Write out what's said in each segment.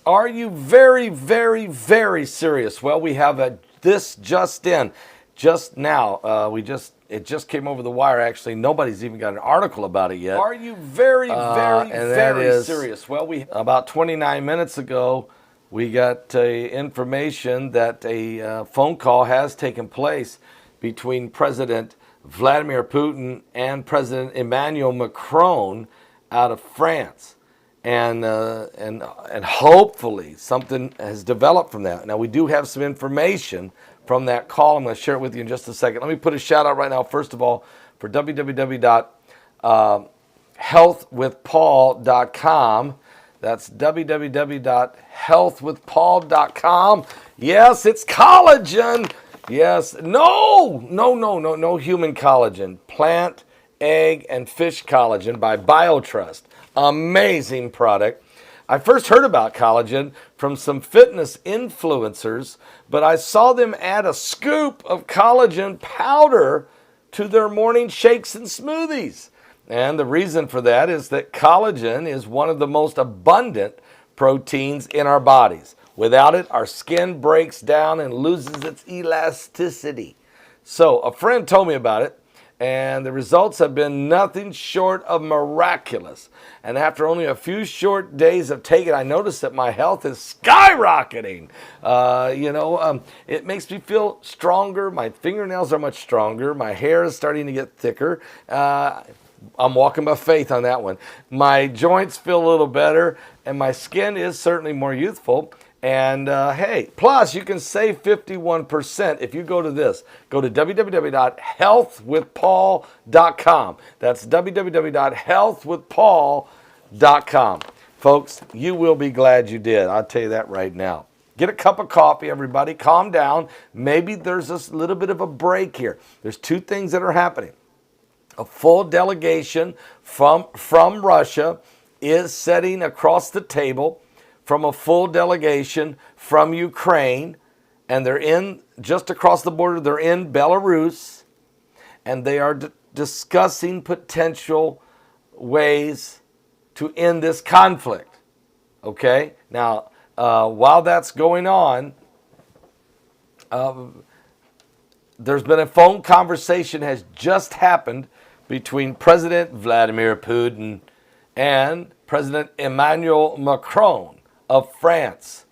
Are you very, very, very serious? Well, we have this just in, just now. It just came over the wire. Actually, nobody's even got an article about it yet. Are you very, very serious? Well, about 29 minutes ago, we got information that a phone call has taken place between President Vladimir Putin and President Emmanuel Macron out of France. And hopefully something has developed from that. Now, we do have some information from that call. I'm going to share it with you in just a second. Let me put a shout out right now, first of all, for www.healthwithpaul.com. That's www.healthwithpaul.com. Yes, it's collagen. Yes. No human collagen. Plant, egg, and fish collagen by BioTrust. Amazing product. I first heard about collagen from some fitness influencers, but I saw them add a scoop of collagen powder to their morning shakes and smoothies. And the reason for that is that collagen is one of the most abundant proteins in our bodies. Without it, our skin breaks down and loses its elasticity. So a friend told me about it, and the results have been nothing short of miraculous. And after only a few short days of taking it, I noticed that my health is skyrocketing. It makes me feel stronger. My fingernails are much stronger. My hair is starting to get thicker. I'm walking by faith on that one. My joints feel a little better, and my skin is certainly more youthful. And hey, plus you can save 51% if you go to this. Go to www.healthwithpaul.com. That's www.healthwithpaul.com. Folks, you will be glad you did. I'll tell you that right now. Get a cup of coffee, everybody. Calm down. Maybe there's a little bit of a break here. There's two things that are happening. A full delegation from Russia is sitting across the table from a full delegation from Ukraine, and they're in just across the border. They're in Belarus, and they are discussing potential ways to end this conflict. Okay? Now, while that's going on, there's been a phone conversation has just happened between President Vladimir Putin and President Emmanuel Macron of France.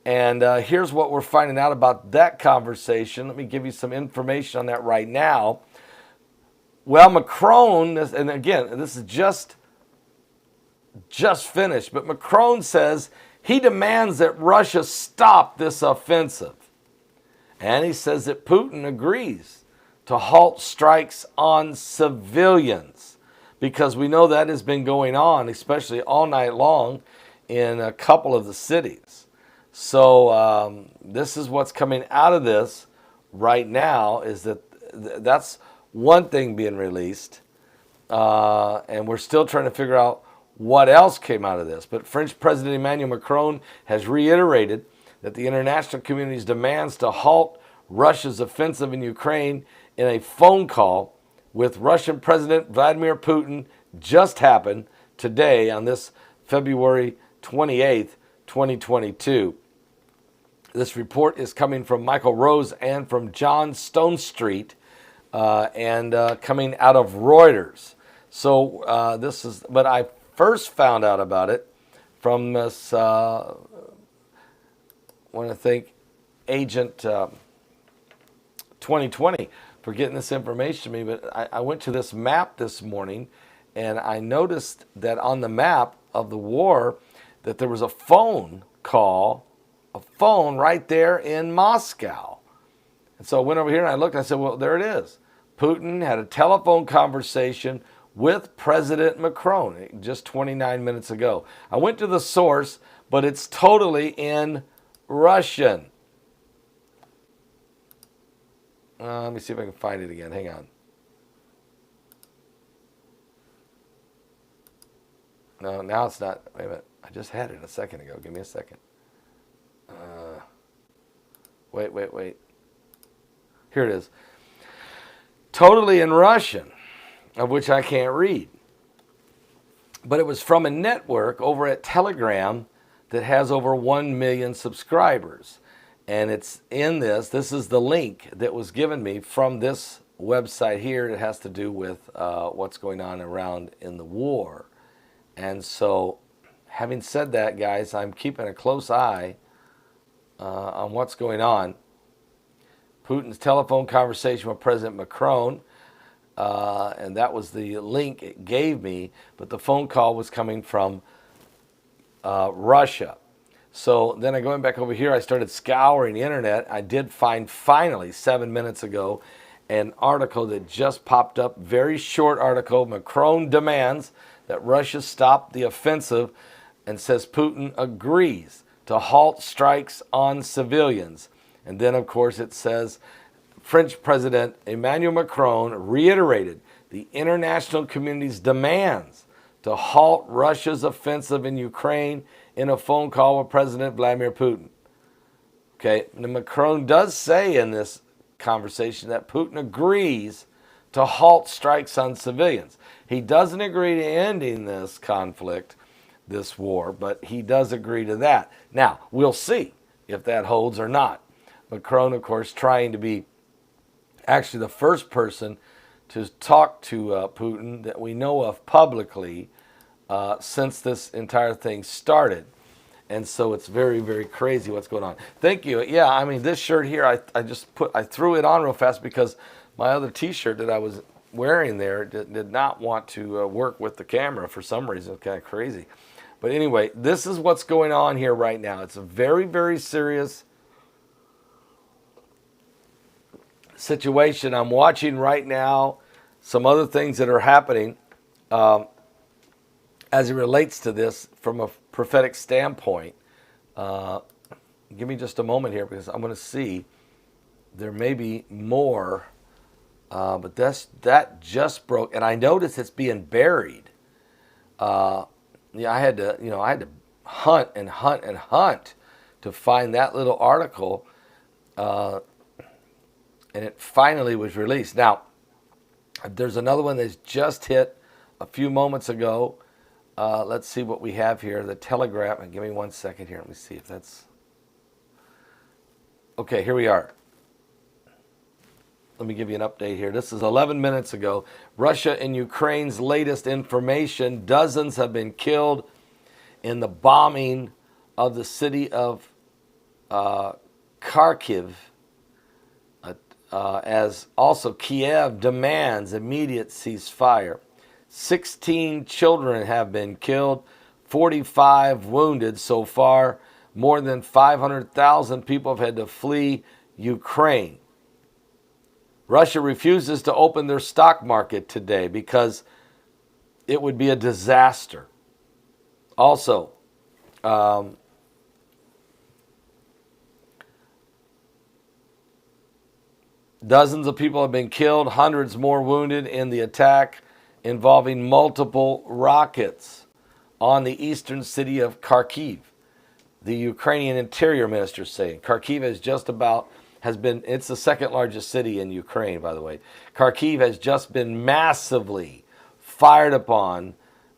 And here's what we're finding out about that conversation. Let me give you some information on that right now. Well, Macron, and again, this is just finished, but Macron says he demands that Russia stop this offensive. And he says that Putin agrees to halt strikes on civilians, because we know that has been going on, especially all night long, in a couple of the cities. So this is what's coming out of this right now, is that that's one thing being released. And we're still trying to figure out what else came out of this. But French President Emmanuel Macron has reiterated that the international community's demands to halt Russia's offensive in Ukraine in a phone call with Russian President Vladimir Putin just happened today on this February 28th, 2022. This report is coming from Michael Rose and from John Stonestreet, and coming out of Reuters. So but I first found out about it from this, I want to thank Agent 2020 for getting this information to me. But I went to this map this morning, and I noticed that on the map of the war, that there was a phone right there in Moscow. And so I went over here and I looked, and I said, well, there it is. Putin had a telephone conversation with President Macron just 29 minutes ago. I went to the source, but it's totally in Russian. Let me see if I can find it again. Hang on. No, now it's not. Wait a minute. I just had it a second ago. Give me a second. Wait. Here it is. Totally in Russian, of which I can't read. But it was from a network over at Telegram that has over 1 million subscribers. And it's in this. This is the link that was given me from this website here. It has to do with what's going on around in the war. And so, having said that, guys, I'm keeping a close eye on what's going on. Putin's telephone conversation with President Macron, and that was the link it gave me, but the phone call was coming from Russia. So then going back over here, I started scouring the internet. I did find finally 7 minutes ago an article that just popped up, very short article. Macron demands that Russia stop the offensive and says Putin agrees to halt strikes on civilians. And then, of course, it says French President Emmanuel Macron reiterated the international community's demands to halt Russia's offensive in Ukraine in a phone call with President Vladimir Putin. Okay, and Macron does say in this conversation that Putin agrees to halt strikes on civilians. He doesn't agree to ending this conflict, this war, but he does agree to that. Now, we'll see if that holds or not. Macron, of course, trying to be actually the first person to talk to Putin that we know of publicly since this entire thing started. And so it's very, very crazy what's going on. Thank you. Yeah, I mean, this shirt here, I threw it on real fast because my other T-shirt that I was wearing there did not want to work with the camera for some reason. It's kind of crazy. But anyway, this is what's going on here right now. It's a very, very serious situation. I'm watching right now some other things that are happening as it relates to this from a prophetic standpoint. Give me just a moment here because I'm going to see there may be more, but that just broke, and I noticed it's being buried. I had to hunt and hunt and hunt to find that little article, and it finally was released. Now, there's another one that's just hit a few moments ago. Let's see what we have here. The Telegraph. And give me 1 second here. Let me see if that's... Okay, here we are. Let me give you an update here. This is 11 minutes ago. Russia and Ukraine's latest information. Dozens have been killed in the bombing of the city of Kharkiv. As also Kiev demands immediate ceasefire. 16 children have been killed, 45 wounded so far. More than 500,000 people have had to flee Ukraine. Russia refuses to open their stock market today because it would be a disaster. Also, dozens of people have been killed, hundreds more wounded in the attack involving multiple rockets on the eastern city of Kharkiv. The Ukrainian interior minister saying Kharkiv it's the second largest city in Ukraine, by the way. Kharkiv has just been massively fired upon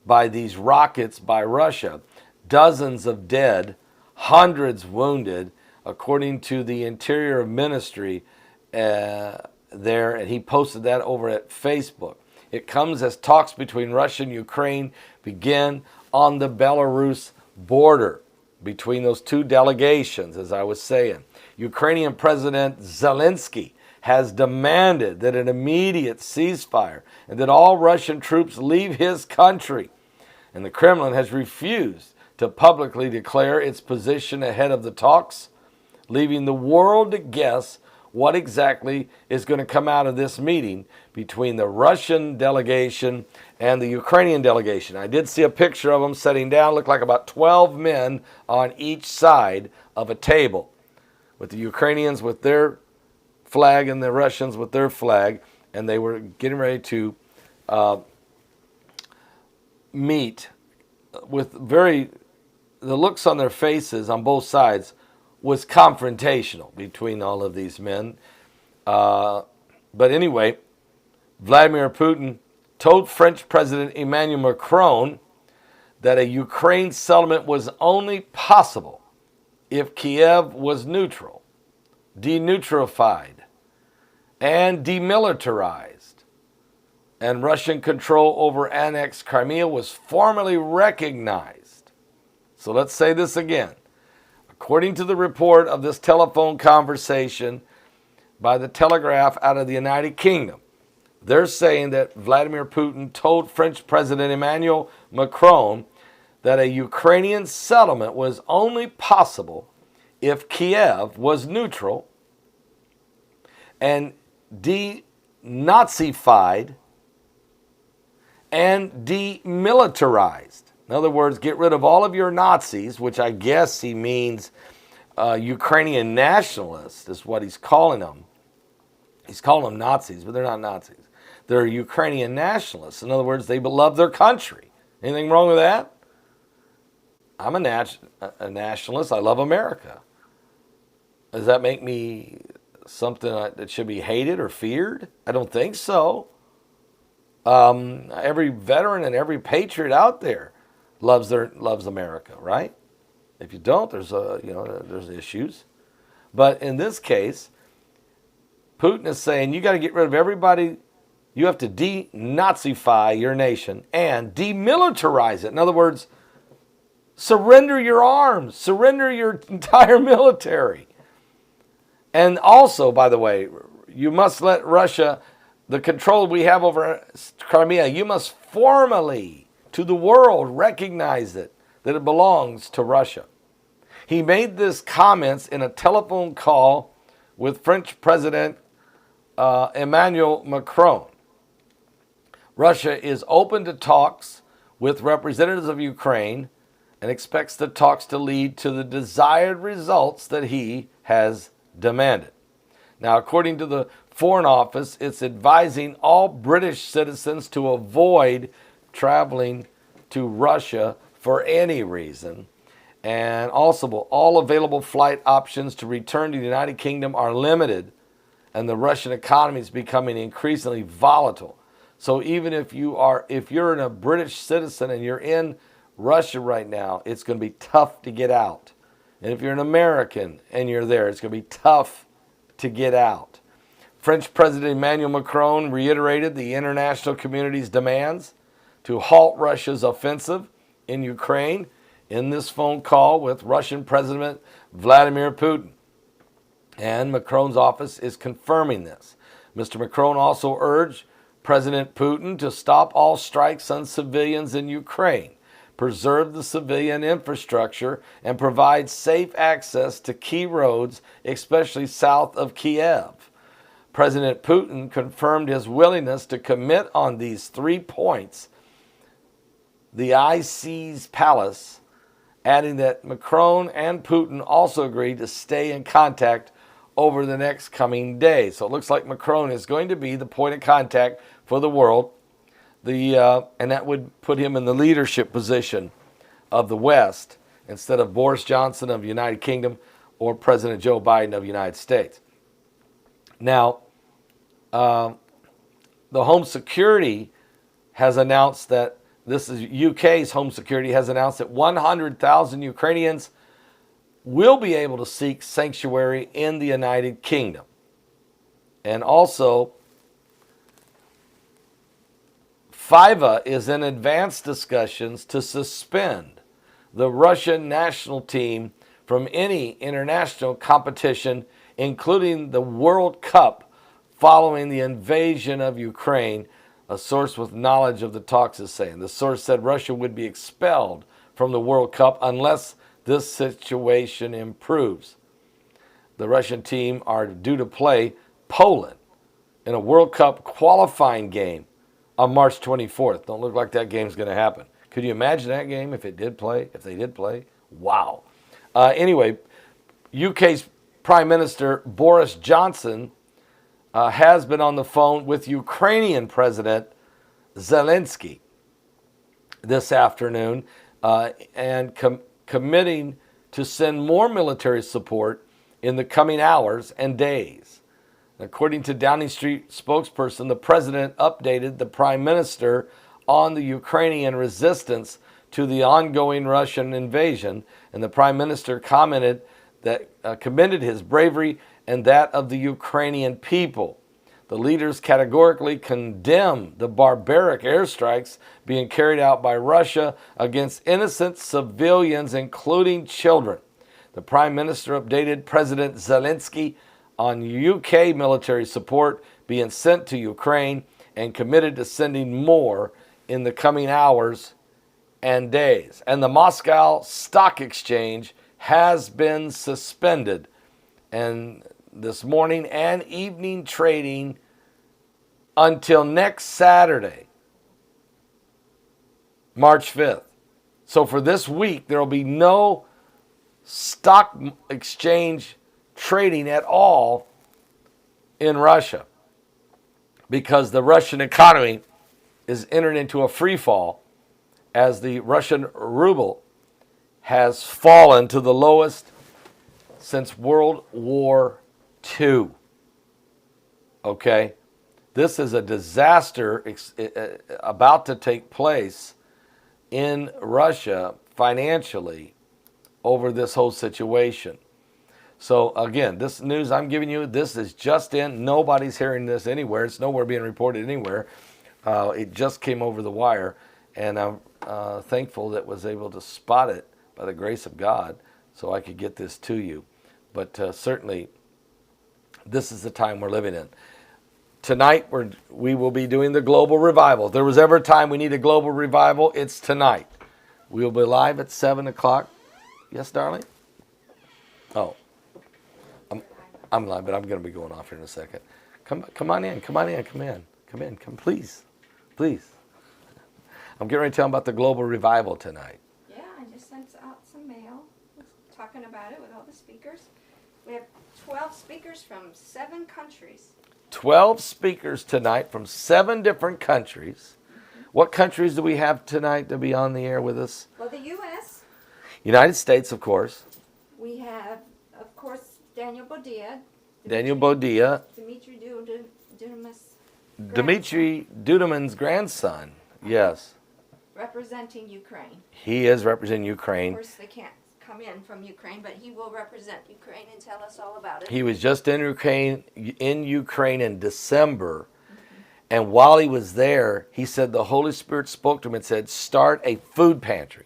by these rockets by Russia. Dozens of dead, hundreds wounded, according to the interior ministry there, and he posted that over at Facebook. It comes as talks between Russia and Ukraine begin on the Belarus border between those two delegations, as I was saying. Ukrainian President Zelensky has demanded that an immediate ceasefire and that all Russian troops leave his country. And the Kremlin has refused to publicly declare its position ahead of the talks, leaving the world to guess what exactly is going to come out of this meeting between the Russian delegation and the Ukrainian delegation. I did see a picture of them sitting down, looked like about 12 men on each side of a table, with the Ukrainians with their flag and the Russians with their flag, and they were getting ready to meet with the looks on their faces on both sides was confrontational between all of these men. But anyway, Vladimir Putin told French President Emmanuel Macron that a Ukraine settlement was only possible if Kiev was neutral, deneutralized, and demilitarized, and Russian control over annexed Crimea was formally recognized. So let's say this again. According to the report of this telephone conversation by the Telegraph out of the United Kingdom, they're saying that Vladimir Putin told French President Emmanuel Macron that a Ukrainian settlement was only possible if Kiev was neutral and denazified and demilitarized. In other words, get rid of all of your Nazis, which I guess he means Ukrainian nationalists is what he's calling them. He's calling them Nazis, but they're not Nazis. They're Ukrainian nationalists. In other words, they love their country. Anything wrong with that? I'm a nationalist. I love America. Does that make me something that should be hated or feared? I don't think so. Every veteran and every patriot out there loves America, right? If you don't, there's issues. But in this case, Putin is saying you got to get rid of everybody. You have to denazify your nation and demilitarize it. In other words, surrender your arms, surrender your entire military. And also, by the way, you must let Russia, the control we have over Crimea, you must formally, to the world, recognize it, that it belongs to Russia. He made this comments in a telephone call with French President Emmanuel Macron. Russia is open to talks with representatives of Ukraine and expects the talks to lead to the desired results that he has demanded. Now, according to the Foreign Office, it's advising all British citizens to avoid traveling to Russia for any reason. And also, all available flight options to return to the United Kingdom are limited, and the Russian economy is becoming increasingly volatile. So even if you're a British citizen and you're in Russia right now, it's going to be tough to get out. And if you're an American and you're there, it's going to be tough to get out. French President Emmanuel Macron reiterated the international community's demands to halt Russia's offensive in Ukraine in this phone call with Russian President Vladimir Putin. And Macron's office is confirming this. Mr. Macron also urged President Putin to stop all strikes on civilians in Ukraine, preserve the civilian infrastructure, and provide safe access to key roads, especially south of Kiev. President Putin confirmed his willingness to commit on these 3 points, the IC's palace, adding that Macron and Putin also agreed to stay in contact over the next coming days. So it looks like Macron is going to be the point of contact for the world, and that would put him in the leadership position of the West instead of Boris Johnson of the United Kingdom or President Joe Biden of the United States. Now, the Home Security has announced that UK's Home Security has announced that 100,000 Ukrainians will be able to seek sanctuary in the United Kingdom. And also, FIFA is in advanced discussions to suspend the Russian national team from any international competition, including the World Cup, following the invasion of Ukraine, a source with knowledge of the talks is saying. The source said Russia would be expelled from the World Cup unless this situation improves. The Russian team are due to play Poland in a World Cup qualifying game on March 24th. Don't look like that game's going to happen. Could you imagine that game if they did play? Wow. Anyway, UK's Prime Minister Boris Johnson has been on the phone with Ukrainian President Zelensky this afternoon and committing to send more military support in the coming hours and days. According to Downing Street spokesperson, the president updated the prime minister on the Ukrainian resistance to the ongoing Russian invasion, and the Prime Minister commented that commended his bravery and that of the Ukrainian people. The leaders categorically condemn the barbaric airstrikes being carried out by Russia against innocent civilians, including children. The Prime Minister updated President Zelensky on UK military support being sent to Ukraine and committed to sending more in the coming hours and days. And the Moscow Stock Exchange has been suspended. And this morning and evening trading until next Saturday, March 5th. So for this week, there will be no stock exchange trading at all in Russia because the Russian economy is entered into a free fall as the Russian ruble has fallen to the lowest since World War II. Okay? This is a disaster about to take place in Russia financially over this whole situation. So again, this news I'm giving you, this is just in. Nobody's hearing this anywhere. It's nowhere being reported anywhere. It just came over the wire, and I'm thankful that was able to spot it by the grace of God so I could get this to you. But certainly, this is the time we're living in. Tonight, we will be doing the global revival. If there was ever a time we need a global revival, it's tonight. We will be live at 7 o'clock. Yes, darling? Oh, I'm live, but I'm going to be going off here in a second. Come on in, please. I'm getting ready to tell them about the global revival tonight. Yeah, I just sent out some mail talking about it with all the speakers. We have 12 speakers from 7 countries. 12 speakers tonight from 7 different countries. Mm-hmm. What countries do we have tonight to be on the air with us? Well, the U.S. United States, of course. We have, of course, Daniel Bodia. Dmitry Dudaman's Dmitry Dudaman's grandson, yes. Representing Ukraine. He is representing Ukraine. Of course, they can't come in from Ukraine, but he will represent Ukraine and tell us all about it. He was just in Ukraine in December, and while he was there, he said the Holy Spirit spoke to him and said, start a food pantry.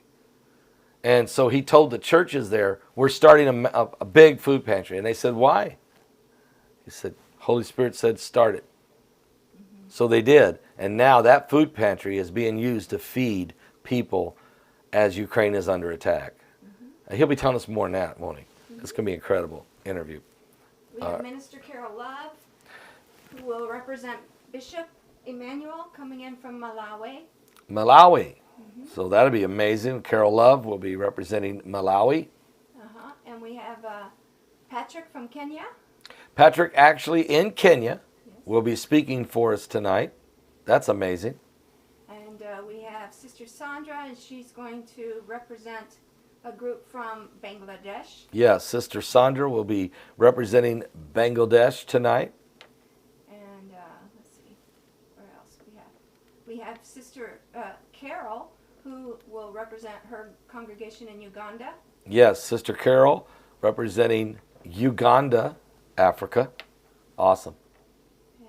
And so he told the churches there, we're starting a big food pantry. And they said, why? He said, Holy Spirit said, start it. Mm-hmm. So they did. And now that food pantry is being used to feed people as Ukraine is under attack. Mm-hmm. He'll be telling us more than that, won't he? Mm-hmm. It's going to be an incredible interview. We have Minister Carol Love, who will represent Bishop Emmanuel, coming in from Malawi. Mm-hmm. So that'll be amazing. Carol Love will be representing Malawi. And we have Patrick from Kenya. Patrick, actually in Kenya, will be speaking for us tonight. That's amazing. And we have Sister Sandra, and she's going to represent a group from Bangladesh. Yes, Sister Sandra will be representing Bangladesh tonight. And let's see, where else we have? We have Sister Carol, who will represent her congregation in Uganda. Yes, Sister Carol representing Uganda, Africa. Awesome. And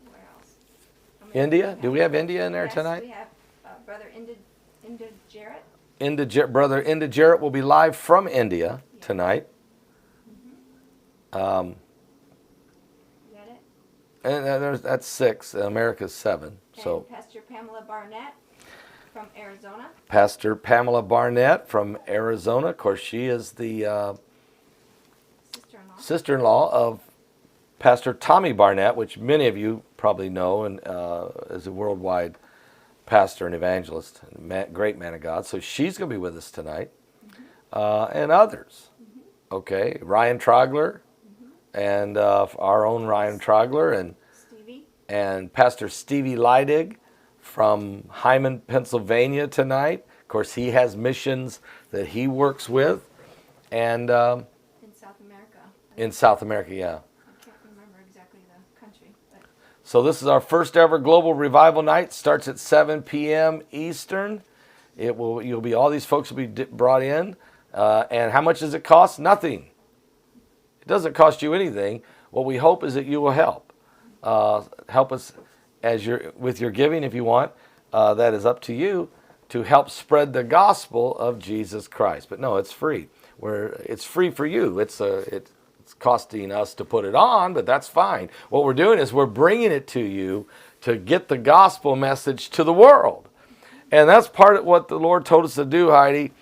where else? India? Do we have India in there tonight? We have Brother Inda Jarrett. Brother Inda Jarrett will be live from India tonight. Mm-hmm. Is that it? And that's 6. America's 7. And so Pastor Pamela Barnett from Arizona. Pastor Pamela Barnett from Arizona. Of course, she is the sister-in-law of Pastor Tommy Barnett, which many of you probably know, and is a worldwide pastor and evangelist, great man of God. So she's going to be with us tonight, and others. Okay, Ryan Trogler, and our own Ryan Trogler, and Pastor Stevie Leidig from Hyman, Pennsylvania tonight. Of course, he has missions that he works with, and in South America. In South America, yeah. I can't remember exactly the country. But. So this is our first ever global revival night. Starts at 7 p.m. Eastern, You'll be all these folks will be brought in. And how much does it cost? Nothing. It doesn't cost you anything. What we hope is that you will help. Help us with your giving if you want. That is up to you to help spread the gospel of Jesus Christ. But no, it's free. It's free for you. It's costing us to put it on, but that's fine. What we're doing is we're bringing it to you to get the gospel message to the world. And that's part of what the Lord told us to do, Heidi,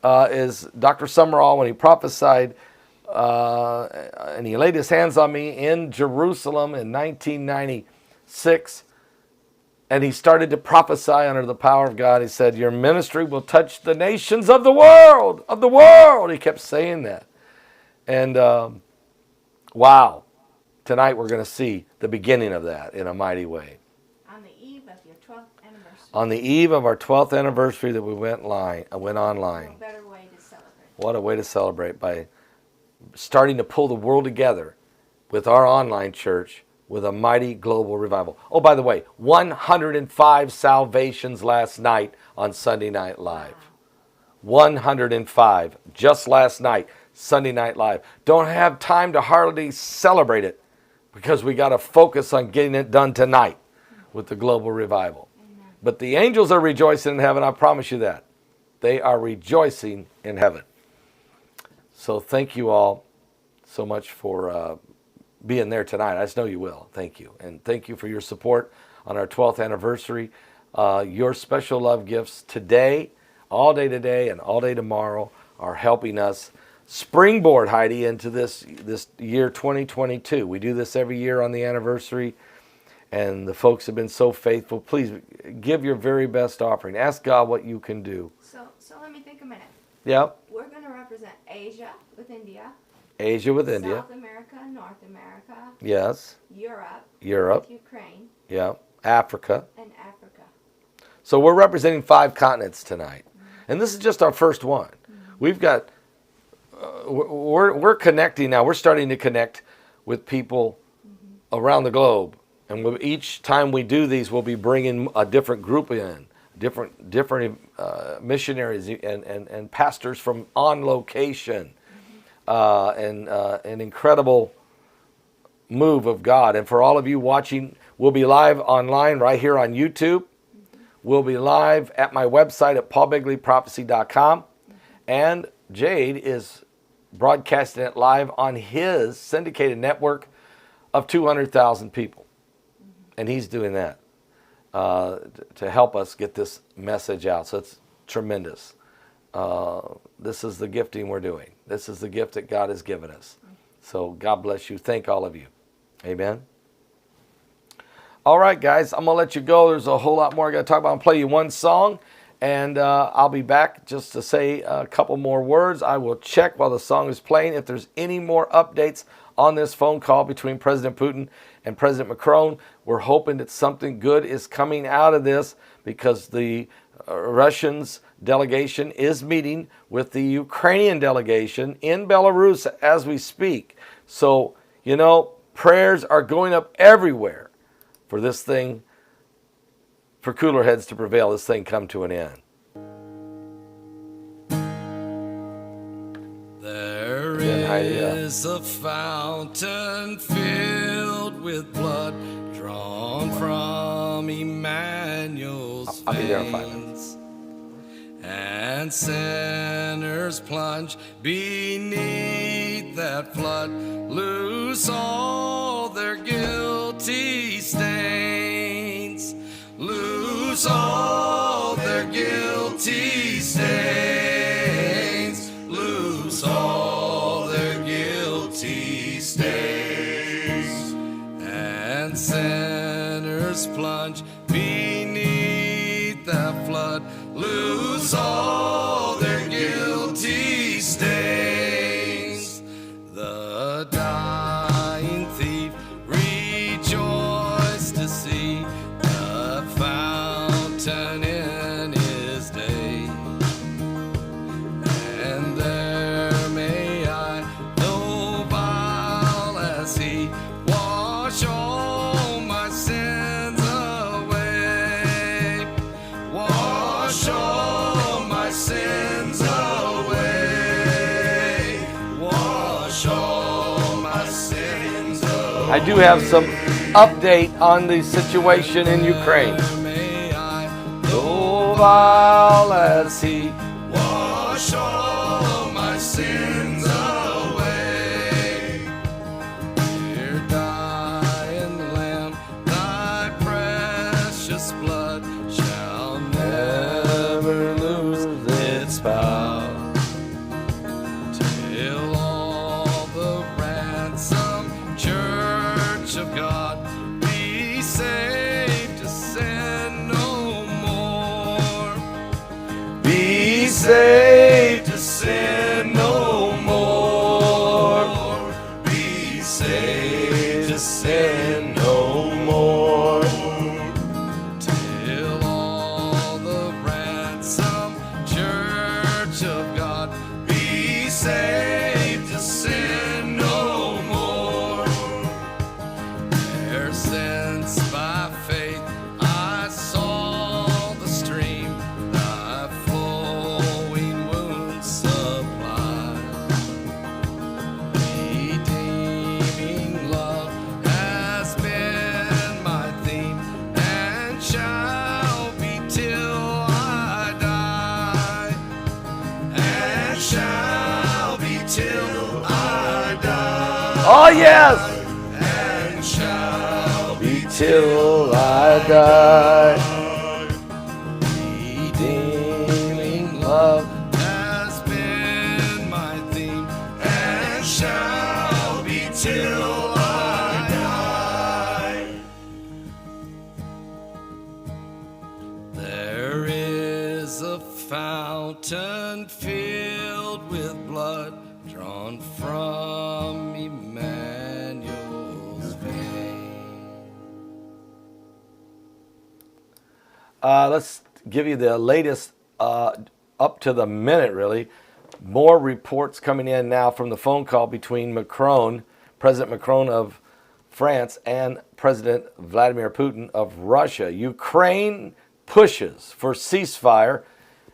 is Dr. Summerall, when he prophesied, and he laid his hands on me in Jerusalem in 1996, and he started to prophesy under the power of God. He said, your ministry will touch the nations of the world, of the world. He kept saying that. And wow, tonight we're going to see the beginning of that in a mighty way. On the eve of your 12th anniversary. On the eve of our 12th anniversary that we went online. What a better way to celebrate. What a way to celebrate, by starting to pull the world together with our online church with a mighty global revival. Oh, by the way, 105 salvations last night on Sunday Night Live. Wow. 105 just last night, Sunday Night Live. Don't have time to hardly celebrate it because we got to focus on getting it done tonight with the global revival. Amen. But the angels are rejoicing in heaven, I promise you that. They are rejoicing in heaven. So thank you all so much for being there tonight. I just know you will. Thank you. And thank you for your support on our 12th anniversary. Your special love gifts today, all day today and all day tomorrow, are helping us springboard, Heidi, into this year 2022. We do this every year on the anniversary, and the folks have been so faithful. Please give your very best offering. Ask God what you can do. So let me think a minute. Yep. We're going to represent Asia with India. Asia with India. South America, North America. Yes. Europe. With Ukraine. Yeah. Africa. And Africa. So we're representing 5 continents tonight. Mm-hmm. And this is just our first one. Mm-hmm. We've got, we're connecting now. We're starting to connect with people around the globe. And each time we do these, we'll be bringing a different group in. Different missionaries and pastors from on location. An incredible move of God. And for all of you watching, we'll be live online right here on YouTube. We'll be live at my website at paulbegleyprophecy.com. And Jade is broadcasting it live on his syndicated network of 200,000 people. And he's doing that to help us get this message out. So it's tremendous. This is the gifting we're doing. This is the gift that God has given us. So God bless you. Thank all of you. Amen. All right, guys, I'm going to let you go. There's a whole lot more I got to talk about. I'll play you one song, and I'll be back just to say a couple more words. I will check while the song is playing if there's any more updates on this phone call between President Putin and President Macron. We're hoping that something good is coming out of this, because the Russians delegation is meeting with the Ukrainian delegation in Belarus as we speak. So, prayers are going up everywhere for this thing, for cooler heads to prevail, this thing come to an end. There is a fountain filled with blood drawn from Emmanuel's I'll be there in 5 minutes. And sinners plunge beneath that flood, lose all their guilty stains, lose all their guilty stains, lose all their guilty stains. And sinners plunge beneath that flood, lose all their guilty stains. The dying thief rejoiced to see the fountain in his day. I do have some update on the situation in Ukraine. May I Oh, while as he wash all my sins away. Dear dying Lamb, thy precious blood shall never lose its power. Till all the ransomed church of God be saved to sin no more. be saved to sin no more. Be saved to Sin no more. till all the ransomed church of God be saved to sin no more. There since by faith I saw the stream thy flowing wounds supply. Redeeming love has been my theme and shall be till I die. And shall be till I die. Oh, yes. And shall be Till I die. redeeming Love. has been my theme and shall be till I die. There is a fountain filled with blood drawn from Emmanuel's vein. Let's give you the latest, up to the minute, really. More reports coming in now from the phone call between Macron, President Macron of France, and President Vladimir Putin of Russia. Ukraine pushes for ceasefire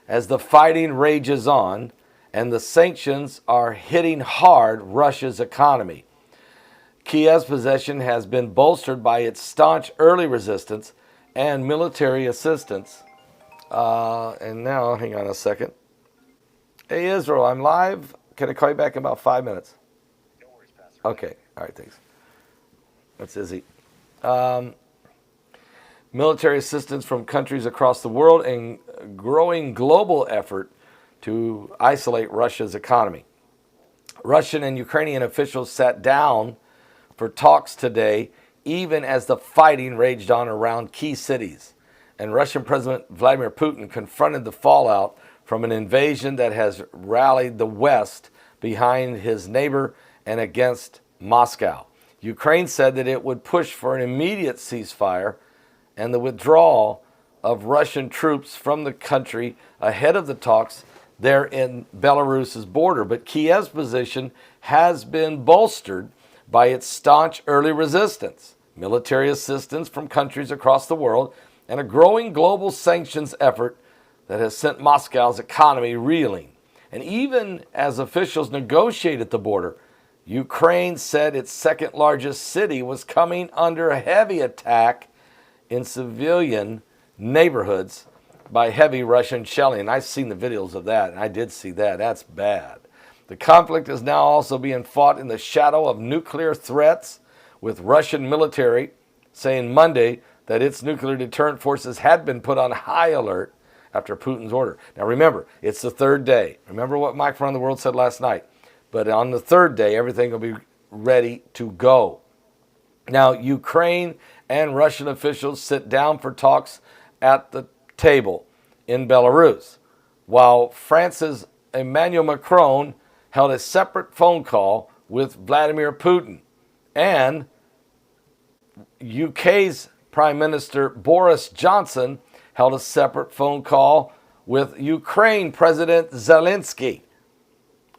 as the fighting rages on, and the sanctions are hitting hard Russia's economy. Kiev's position has been bolstered by its staunch early resistance and military assistance. And now, hang on a second. Hey, Israel, I'm live. Can I call you back in about 5 minutes? No worries, Pastor. Okay. All right, thanks. That's Izzy. Military assistance from countries across the world and growing global effort to isolate Russia's economy. Russian and Ukrainian officials sat down for talks today, even as the fighting raged on around key cities. And Russian President Vladimir Putin confronted the fallout from an invasion that has rallied the West behind his neighbor and against Moscow. Ukraine said that it would push for an immediate ceasefire and the withdrawal of Russian troops from the country ahead of the talks there in Belarus's border. But Kiev's position has been bolstered by its staunch early resistance, military assistance from countries across the world, and a growing global sanctions effort that has sent Moscow's economy reeling. And even as officials negotiate at the border, Ukraine said its second largest city was coming under a heavy attack in civilian neighborhoods by heavy Russian shelling. And I've seen the videos of that, and I did see that. That's bad. The conflict is now also being fought in the shadow of nuclear threats, with Russian military saying Monday that its nuclear deterrent forces had been put on high alert after Putin's order. Now remember, it's the third day. Remember what Mike from the World said last night. But on the third day, everything will be ready to go. Now, Ukraine and Russian officials sit down for talks at the table in Belarus, while France's Emmanuel Macron held a separate phone call with Vladimir Putin, and UK's Prime Minister Boris Johnson held a separate phone call with Ukraine President Zelensky,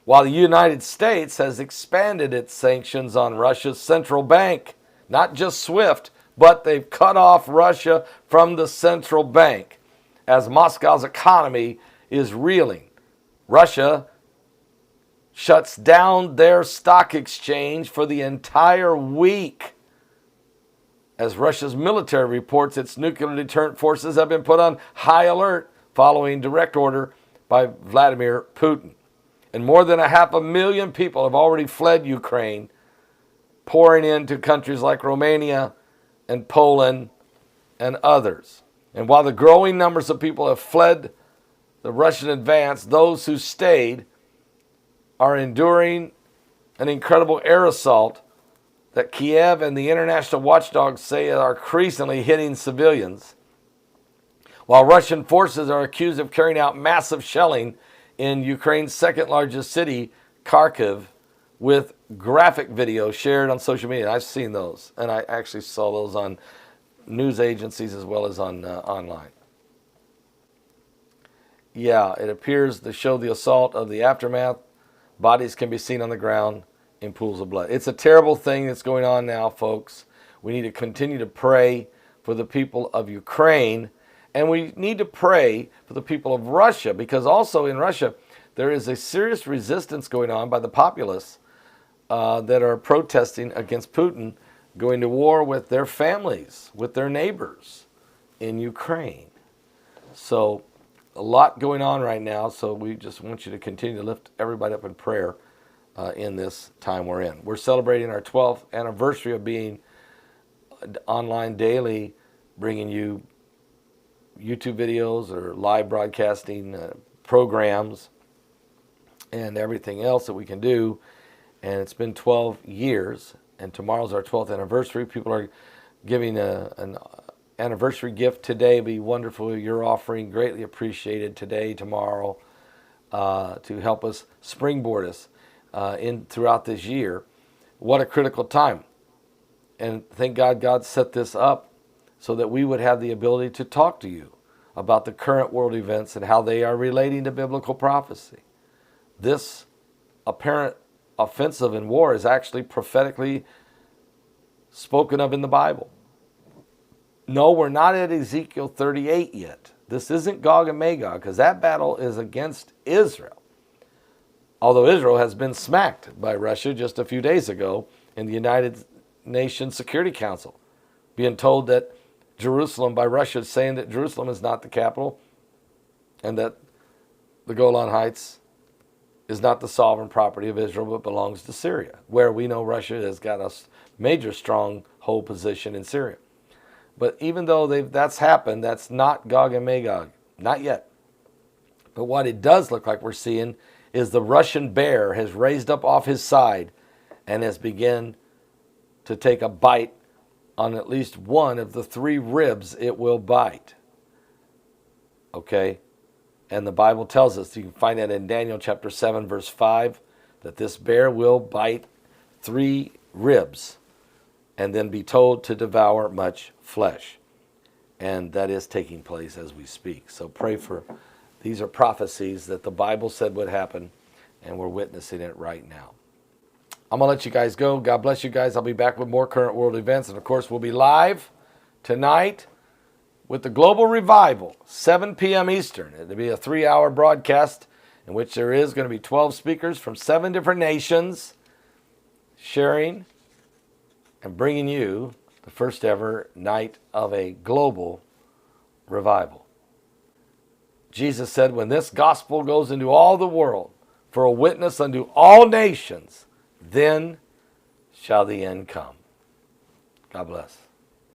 while the United States has expanded its sanctions on Russia's central bank. Not just SWIFT, but they've cut off Russia from the central bank as Moscow's economy is reeling. Russia shuts down their stock exchange for the entire week as Russia's military reports its nuclear deterrent forces have been put on high alert following direct order by Vladimir Putin. And more than 500,000 people have already fled Ukraine, pouring into countries like Romania and Poland and others. And while the growing numbers of people have fled the Russian advance, those who stayed are enduring an incredible air assault that Kiev and the international watchdogs say are increasingly hitting civilians, while Russian forces are accused of carrying out massive shelling in Ukraine's second largest city, Kharkiv, with graphic videos shared on social media. I've seen those, and I actually saw those on news agencies as well as on online. Yeah, it appears to show the assault of the aftermath. Bodies can be seen on the ground in pools of blood. It's a terrible thing that's going on now, folks. We need to continue to pray for the people of Ukraine, and we need to pray for the people of Russia, because also in Russia there is a serious resistance going on by the populace that are protesting against Putin going to war with their families, with their neighbors in Ukraine. So a lot going on right now, so we just want you to continue to lift everybody up in prayer in this time we're in. We're celebrating our 12th anniversary of being online daily, bringing you YouTube videos or live broadcasting programs and everything else that we can do. And it's been 12 years, and tomorrow's our 12th anniversary. People are giving an anniversary gift today. It'd be wonderful. Your offering greatly appreciated today, tomorrow, to help us springboard us in throughout this year. What a critical time. And thank God God set this up so that we would have the ability to talk to you about the current world events and how they are relating to biblical prophecy. This apparent offensive and war is actually prophetically spoken of in the Bible. No, we're not at Ezekiel 38 yet. This isn't Gog and Magog, because that battle is against Israel. Although Israel has been smacked by Russia just a few days ago in the United Nations Security Council, being told that Jerusalem, by Russia, saying that Jerusalem is not the capital and that the Golan Heights is not the sovereign property of Israel but belongs to Syria, where we know Russia has got a major stronghold position in Syria. But even though that's happened, that's not Gog and Magog, not yet. But what it does look like we're seeing is the Russian bear has raised up off his side and has begun to take a bite on at least one of the 3 ribs it will bite. Okay? And the Bible tells us, you can find that in Daniel chapter 7, verse 5, that this bear will bite 3 ribs and then be told to devour much flesh. And that is taking place as we speak. So pray for, these are prophecies that the Bible said would happen, and we're witnessing it right now. I'm going to let you guys go. God bless you guys. I'll be back with more current world events. And of course, we'll be live tonight with the Global Revival, 7 p.m. Eastern. It'll be a 3-hour broadcast in which there is going to be 12 speakers from 7 different nations sharing and bringing you the first ever night of a global revival. Jesus said, when this gospel goes into all the world for a witness unto all nations, then shall the end come. God bless.